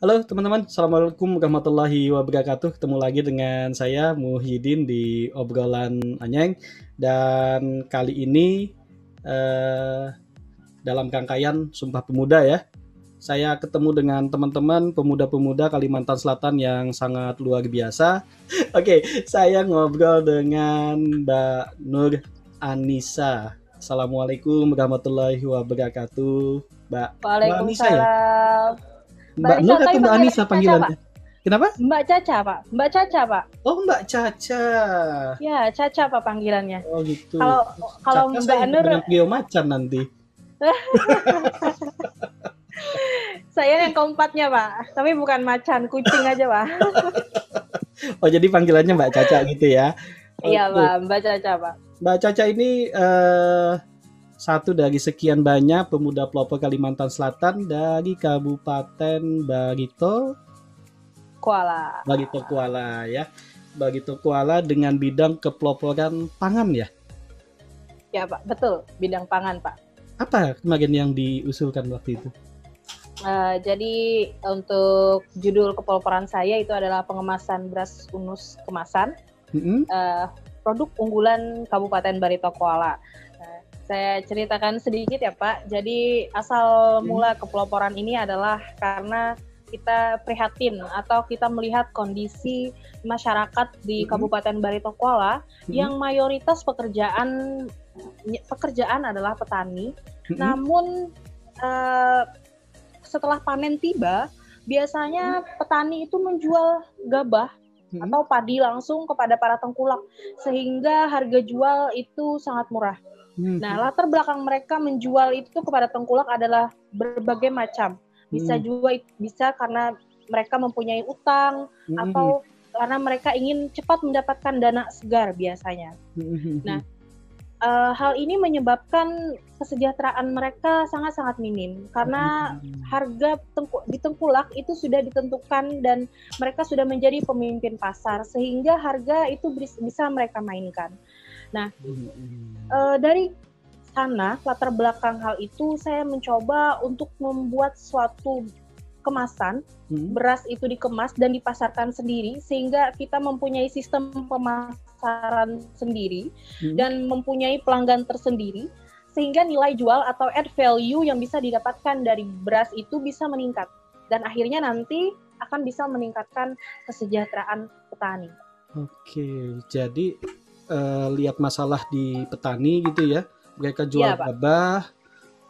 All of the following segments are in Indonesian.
Halo teman-teman, Assalamualaikum warahmatullahi wabarakatuh. Ketemu lagi dengan saya Muhyiddin di obrolan Anyeng. Dan kali ini eh, dalam rangkaian Sumpah Pemuda ya, saya ketemu dengan teman-teman pemuda-pemuda Kalimantan Selatan yang sangat luar biasa. Oke, saya ngobrol dengan Mbak Nur Anissa. Assalamualaikum warahmatullahi wabarakatuh. Mbak Anissa ya? Waalaikumsalam. Mbak Mbak Lisa, Nur tapi atau Mbak panggilannya Anissa Caca, Pak. panggilannya? Kenapa? Mbak Caca, Pak. Mbak Caca, Pak. Oh, Mbak Caca. Ya, Caca, Pak panggilannya. Oh, gitu. Kalau kalau Caca saya Mbak ingat Nur, dengan Trio Macan nanti. saya yang keempatnya, Pak. Tapi bukan macan, kucing aja, Pak. Oh, jadi panggilannya Mbak Caca gitu ya. Iya, Pak. Oke. Mbak Caca, Pak. Mbak Caca ini satu dari sekian banyak pemuda pelopor Kalimantan Selatan dari Kabupaten Barito, Koala. Barito Kuala ya. Barito Kuala dengan bidang kepeloporan pangan ya. Ya, Pak. Betul. Bidang pangan, Pak. Apa kemarin yang diusulkan waktu itu? Jadi untuk judul kepeloporan saya itu adalah pengemasan beras unus kemasan. Mm-mm. Produk unggulan Kabupaten Barito Kuala. Saya ceritakan sedikit ya Pak. Jadi asal mula kepeloporan ini adalah karena kita prihatin atau kita melihat kondisi masyarakat di Kabupaten Barito Kuala yang mayoritas pekerjaan adalah petani. Namun setelah panen tiba, biasanya petani itu menjual gabah atau padi langsung kepada para tengkulak sehingga harga jual itu sangat murah. Nah, latar belakang mereka menjual itu kepada tengkulak adalah berbagai macam. Bisa karena mereka mempunyai utang atau karena mereka ingin cepat mendapatkan dana segar biasanya. Nah, hal ini menyebabkan kesejahteraan mereka sangat-sangat minim karena harga di tengkulak itu sudah ditentukan dan mereka sudah menjadi pemimpin pasar sehingga harga itu bisa mereka mainkan. Nah, dari sana latar belakang hal itu saya mencoba untuk membuat suatu kemasan, beras itu dikemas dan dipasarkan sendiri sehingga kita mempunyai sistem pemasaran sendiri dan mempunyai pelanggan tersendiri sehingga nilai jual atau add value yang bisa didapatkan dari beras itu bisa meningkat dan akhirnya nanti akan bisa meningkatkan kesejahteraan petani. Oke, jadi lihat masalah di petani gitu ya, mereka jual gabah,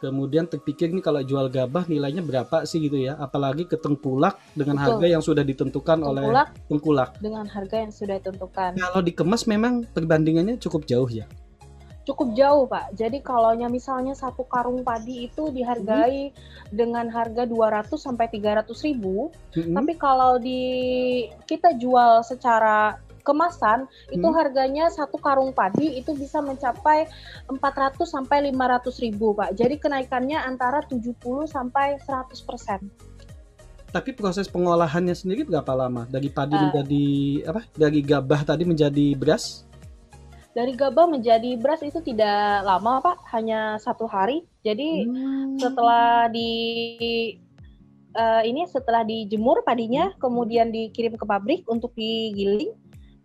kemudian terpikir nih kalau jual gabah nilainya berapa sih gitu ya, apalagi ke tengkulak dengan harga yang sudah ditentukan oleh tengkulak. Dengan harga yang sudah ditentukan. Kalau dikemas memang perbandingannya cukup jauh ya? Cukup jauh Pak, jadi kalau misalnya satu karung padi itu dihargai dengan harga 200 sampai 300 ribu, tapi kalau kita jual secara kemasan itu harganya satu karung padi itu bisa mencapai 400 sampai 500 ribu Pak. Jadi kenaikannya antara 70 sampai 100%. Tapi proses pengolahannya sendiri berapa lama? Dari padi menjadi Dari gabah tadi menjadi beras? Dari gabah menjadi beras itu tidak lama Pak, hanya 1 hari. Jadi setelah setelah dijemur padinya, kemudian dikirim ke pabrik untuk digiling,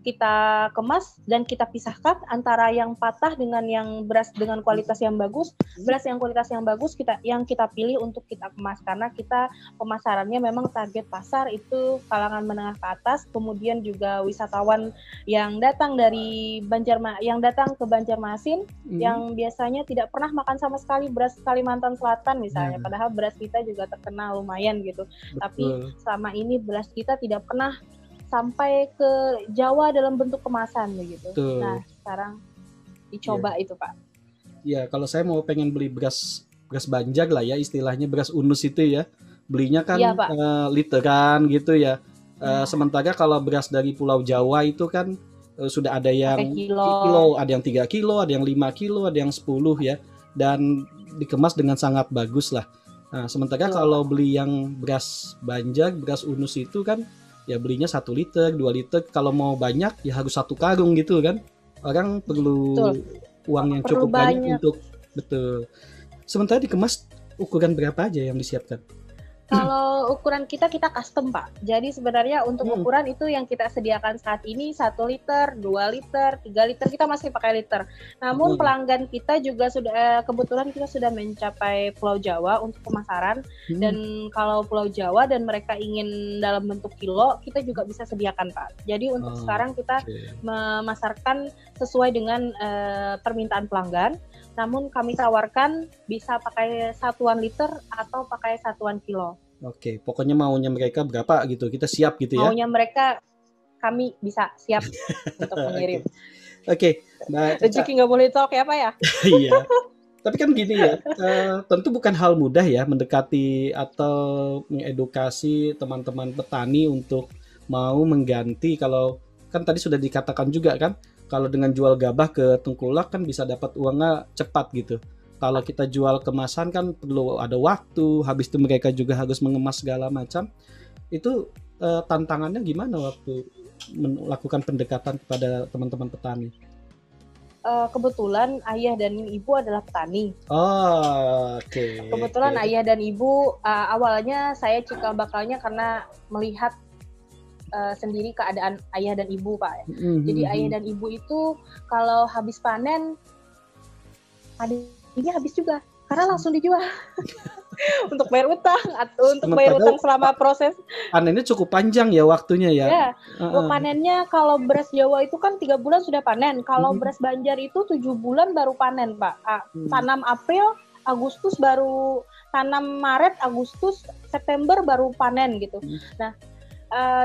kita kemas dan kita pisahkan antara yang patah dengan yang beras dengan kualitas yang bagus. Beras yang kualitas yang bagus yang kita pilih untuk kita kemas karena kita pemasarannya memang target pasar itu kalangan menengah ke atas, kemudian juga wisatawan yang datang ke Banjarmasin yang biasanya tidak pernah makan sama sekali beras Kalimantan Selatan misalnya, padahal beras kita juga terkenal lumayan gitu. Tapi selama ini beras kita tidak pernah sampai ke Jawa dalam bentuk kemasan begitu. Nah, sekarang dicoba itu, Pak. Ya, kalau saya mau pengen beli beras Banjar lah ya, istilahnya beras unus itu ya. Belinya kan literan gitu ya. Sementara kalau beras dari Pulau Jawa itu kan sudah ada yang kilo, ada yang 3 kilo, ada yang 5 kilo, ada yang 10 ya. Dan dikemas dengan sangat bagus lah. Nah, sementara kalau beli yang beras Banjar, beras unus itu kan ya belinya 1 liter, 2 liter. Kalau mau banyak ya harus 1 karung gitu kan. Orang perlu uang yang cukup banyak untuk betul. Sementara dikemas ukuran berapa aja yang disiapkan? Kalau ukuran kita custom, Pak. Jadi sebenarnya untuk ukuran itu yang kita sediakan saat ini 1 liter, 2 liter, 3 liter, kita masih pakai liter. Namun pelanggan kita juga sudah kebetulan kita sudah mencapai Pulau Jawa untuk pemasaran. Dan kalau Pulau Jawa dan mereka ingin dalam bentuk kilo, kita juga bisa sediakan, Pak. Jadi untuk sekarang kita memasarkan sesuai dengan permintaan pelanggan. Namun kami tawarkan bisa pakai satuan liter atau pakai satuan kilo. Oke, pokoknya maunya mereka berapa gitu, kita siap gitu ya? Maunya mereka, kami bisa siap untuk mengirim. Oke, Mbak Rezeki nggak boleh talk ya Pak ya? Iya, tapi kan gini ya, tentu bukan hal mudah ya mendekati atau mengedukasi teman-teman petani untuk mau mengganti, kalau kan tadi sudah dikatakan juga kan, kalau dengan jual gabah ke tengkulak kan bisa dapat uangnya cepat gitu. Kalau kita jual kemasan kan perlu ada waktu, habis itu mereka juga harus mengemas segala macam. Itu tantangannya gimana waktu melakukan pendekatan kepada teman-teman petani? Kebetulan ayah dan ibu adalah petani. Oke. Kebetulan ayah dan ibu awalnya saya cikal bakalnya karena melihat sendiri keadaan ayah dan ibu, Pak. Jadi ayah dan ibu itu kalau habis panen, ini habis juga karena langsung dijual untuk bayar utang atau untuk bayar utang selama proses. Panennya cukup panjang ya waktunya ya. Ya, panennya kalau beras Jawa itu kan 3 bulan sudah panen. Kalau beras Banjar itu 7 bulan baru panen, Pak. Tanam April, Agustus baru tanam, Maret, Agustus, September baru panen gitu. Nah,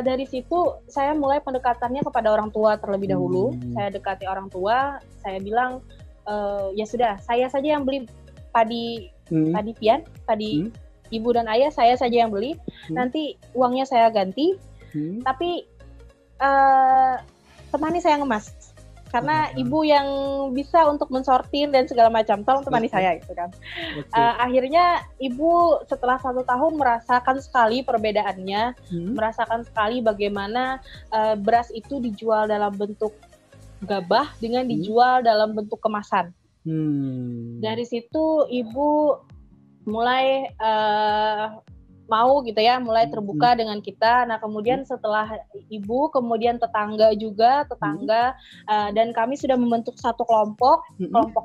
dari situ saya mulai pendekatannya kepada orang tua terlebih dahulu. Saya dekati orang tua, saya bilang ya sudah, saya saja yang beli padi pian, padi ibu dan ayah saya saja yang beli. Nanti uangnya saya ganti, tapi temani saya ngemas. Karena ibu yang bisa untuk mensortir dan segala macam, tolong temani saya gitu kan. Akhirnya ibu setelah 1 tahun merasakan sekali perbedaannya, merasakan sekali bagaimana beras itu dijual dalam bentuk gabah dengan dijual dalam bentuk kemasan. Dari situ ibu mulai mau gitu ya, mulai terbuka dengan kita. Nah kemudian setelah ibu, kemudian tetangga dan kami sudah membentuk satu kelompok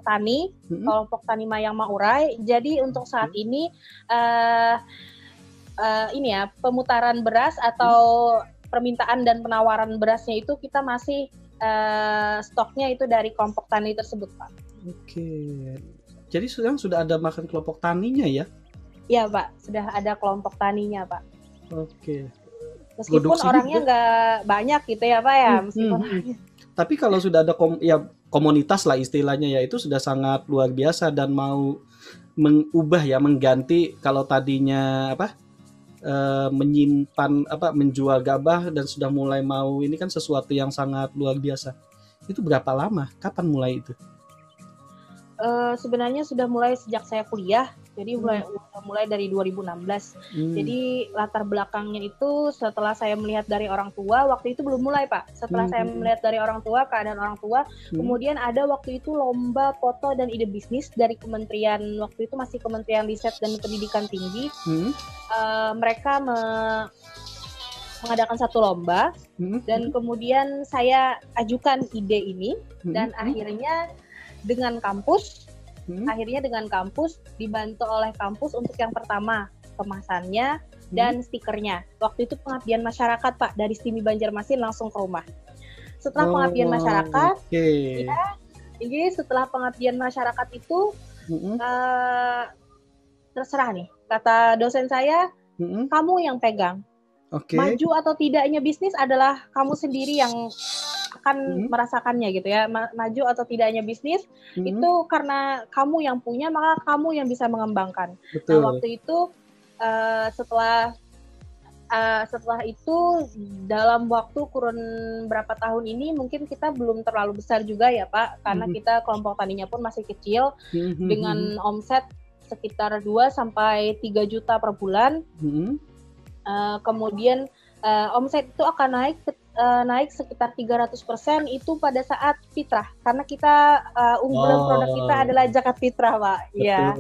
tani, kelompok tani Mayang Maurai. Jadi untuk saat ini ini ya, pemutaran beras atau permintaan dan penawaran berasnya itu kita masih stoknya itu dari kelompok tani tersebut, Pak. Oke, jadi sekarang sudah ada makan kelompok taninya ya? Iya Pak, sudah ada kelompok taninya Pak. Oke. Meskipun produksi orangnya nggak banyak gitu ya Pak ya. Tapi kalau sudah ada komunitas lah istilahnya ya, itu sudah sangat luar biasa dan mau mengubah ya, mengganti kalau tadinya menyimpan menjual gabah dan sudah mulai mau ini kan sesuatu yang sangat luar biasa. Itu berapa lama? Kapan mulai itu? Sebenarnya sudah mulai sejak saya kuliah, jadi mulai dari 2016. Jadi latar belakangnya itu setelah saya melihat dari orang tua, waktu itu belum mulai Pak. Setelah saya melihat dari orang tua, keadaan orang tua, kemudian ada waktu itu lomba foto dan ide bisnis dari kementerian, waktu itu masih Kementerian Riset dan Pendidikan Tinggi. Mereka mengadakan satu lomba dan kemudian saya ajukan ide ini dan akhirnya dengan kampus dibantu oleh kampus untuk yang pertama kemasannya dan stikernya. Waktu itu pengabdian masyarakat Pak, dari STIMI Banjarmasin langsung ke rumah. Setelah pengabdian masyarakat, setelah pengabdian masyarakat itu terserah nih, kata dosen saya, kamu yang pegang. Maju atau tidaknya bisnis adalah kamu sendiri yang akan merasakannya gitu ya. Maju atau tidaknya bisnis itu karena kamu yang punya, maka kamu yang bisa mengembangkan. Betul. Nah waktu itu setelah itu dalam waktu kurun berapa tahun ini mungkin kita belum terlalu besar juga ya Pak, karena kita kelompok taninya pun masih kecil dengan omset sekitar 2 sampai 3 juta per bulan. Kemudian omset itu akan naik naik sekitar 300% itu pada saat fitrah, karena kita unggulan produk kita adalah zakat fitrah, Pak. Iya.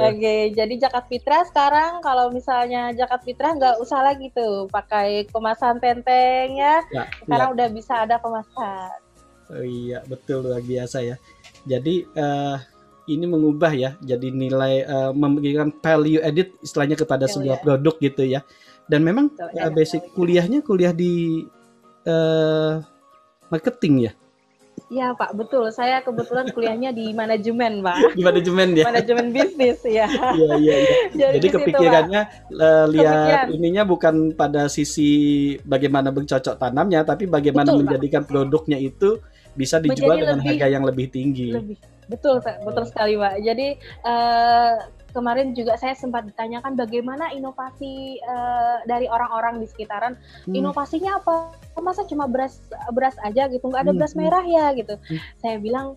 Oke, jadi zakat fitrah sekarang kalau misalnya zakat fitrah nggak usah lagi tuh pakai kemasan tenteng ya. Sekarang udah bisa ada kemasan. Oh iya, betul, luar biasa ya. Jadi ini mengubah ya, jadi nilai memberikan value added istilahnya kepada sebuah produk gitu ya. Dan memang basic kuliah di marketing ya. Iya Pak, betul. Saya kebetulan kuliahnya di manajemen, Pak. Di manajemen ya. Manajemen bisnis ya. Iya. Jadi kepikirannya lihat ininya bukan pada sisi bagaimana bercocok tanamnya, tapi bagaimana menjadikan produknya itu bisa dijual dengan harga yang lebih tinggi. Betul, Pak. Betul sekali, Pak. Jadi kemarin juga saya sempat ditanyakan bagaimana inovasi dari orang-orang di sekitaran. Inovasinya apa? Masa cuma beras aja gitu, nggak ada beras merah ya gitu. Saya bilang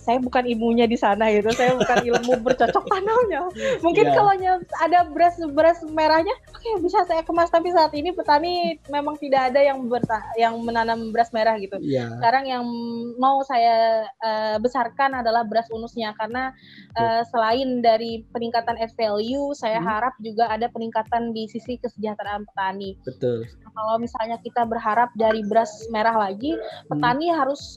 saya bukan ilmunya di sana gitu, saya bukan ilmu bercocok tanamnya. Mungkin kalau ada beras merahnya, oke, bisa saya kemas. Tapi saat ini petani memang tidak ada yang menanam beras merah gitu. Sekarang yang mau saya besarkan adalah beras unusnya, karena selain dari peningkatan add value, saya harap juga ada peningkatan di sisi kesejahteraan petani. Betul. Kalau misalnya kita berharap dari beras merah lagi, petani harus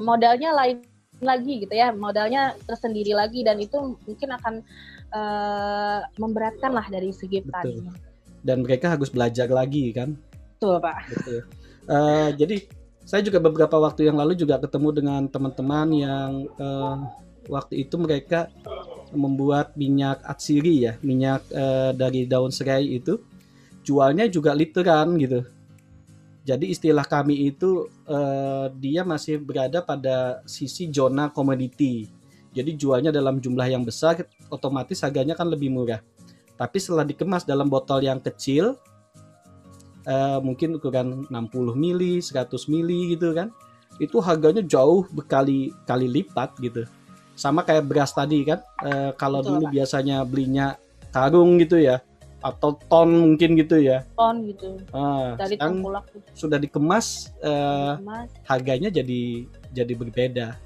modalnya lain lagi gitu ya, modalnya tersendiri lagi, dan itu mungkin akan memberatkan lah dari segi petani. Dan mereka harus belajar lagi kan? Betul, Pak. Betul. Jadi saya juga beberapa waktu yang lalu juga ketemu dengan teman-teman yang waktu itu mereka membuat minyak atsiri ya, minyak dari daun serai itu. Jualnya juga literan gitu. Jadi istilah kami itu dia masih berada pada sisi zona komoditi. Jadi jualnya dalam jumlah yang besar, otomatis harganya kan lebih murah. Tapi setelah dikemas dalam botol yang kecil, mungkin ukuran 60 mili, 100 mili gitu kan, itu harganya jauh berkali-kali lipat gitu. Sama kayak beras tadi kan, kalau dulu biasanya belinya karung gitu ya, atau ton mungkin gitu ya. Ton gitu. Dari tengkulak gitu. Sudah dikemas, harganya jadi berbeda.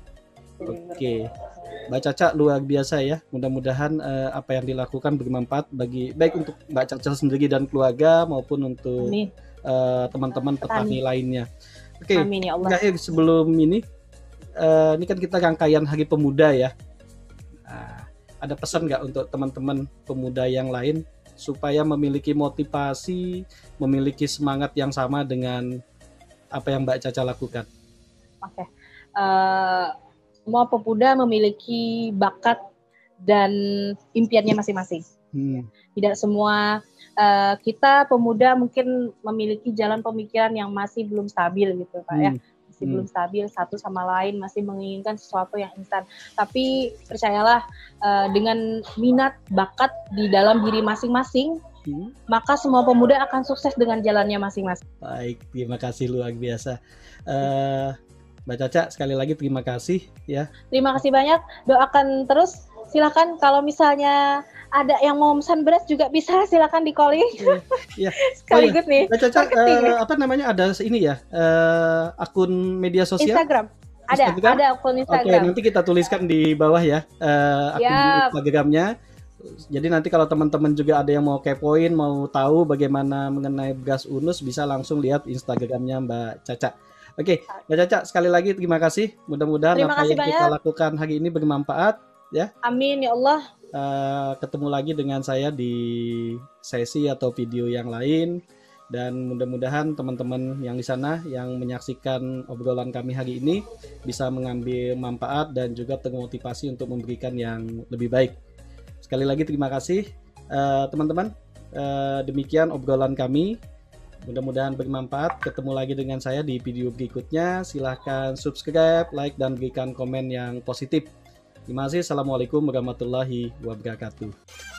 Oke. Mbak Caca luar biasa ya. Mudah-mudahan apa yang dilakukan bermanfaat baik untuk Mbak Caca sendiri dan keluarga maupun untuk teman-teman petani lainnya. Oke. Amin ya Allah. Terakhir sebelum ini kan kita rangkaian Hari Pemuda ya. Ada pesan nggak untuk teman-teman pemuda yang lain supaya memiliki motivasi, memiliki semangat yang sama dengan apa yang Mbak Caca lakukan? Oke. Semua pemuda memiliki bakat dan impiannya masing-masing. Tidak semua kita pemuda mungkin memiliki jalan pemikiran yang masih belum stabil gitu, Pak ya. Masih belum stabil, satu sama lain masih menginginkan sesuatu yang instan. Tapi percayalah, dengan minat bakat di dalam diri masing-masing, maka semua pemuda akan sukses dengan jalannya masing-masing. Baik, terima kasih luar biasa. Mbak Caca, sekali lagi terima kasih ya. Terima kasih banyak, doakan terus. Silakan kalau misalnya ada yang mau pesan beras juga bisa, silakan di calling. Iya. Sekaligus nih. Mbak Caca, apa namanya, ada ini ya, akun media sosial? Instagram. Ada akun Instagram. Oke, nanti kita tuliskan di bawah ya, akun Instagramnya. Jadi nanti kalau teman-teman juga ada yang mau kepoin, mau tahu bagaimana mengenai beras unus, bisa langsung lihat Instagramnya Mbak Caca. Oke, Mbak Caca, sekali lagi terima kasih. Mudah-mudahan apa yang kita lakukan hari ini bermanfaat ya. Amin ya Allah. Ketemu lagi dengan saya di sesi atau video yang lain, dan mudah-mudahan teman-teman yang di sana yang menyaksikan obrolan kami hari ini bisa mengambil manfaat dan juga termotivasi untuk memberikan yang lebih baik. Sekali lagi terima kasih teman-teman. Demikian obrolan kami. Mudah-mudahan bermanfaat. Ketemu lagi dengan saya di video berikutnya. Silahkan subscribe, like, dan berikan komen yang positif. Terima kasih. Assalamualaikum warahmatullahi wabarakatuh.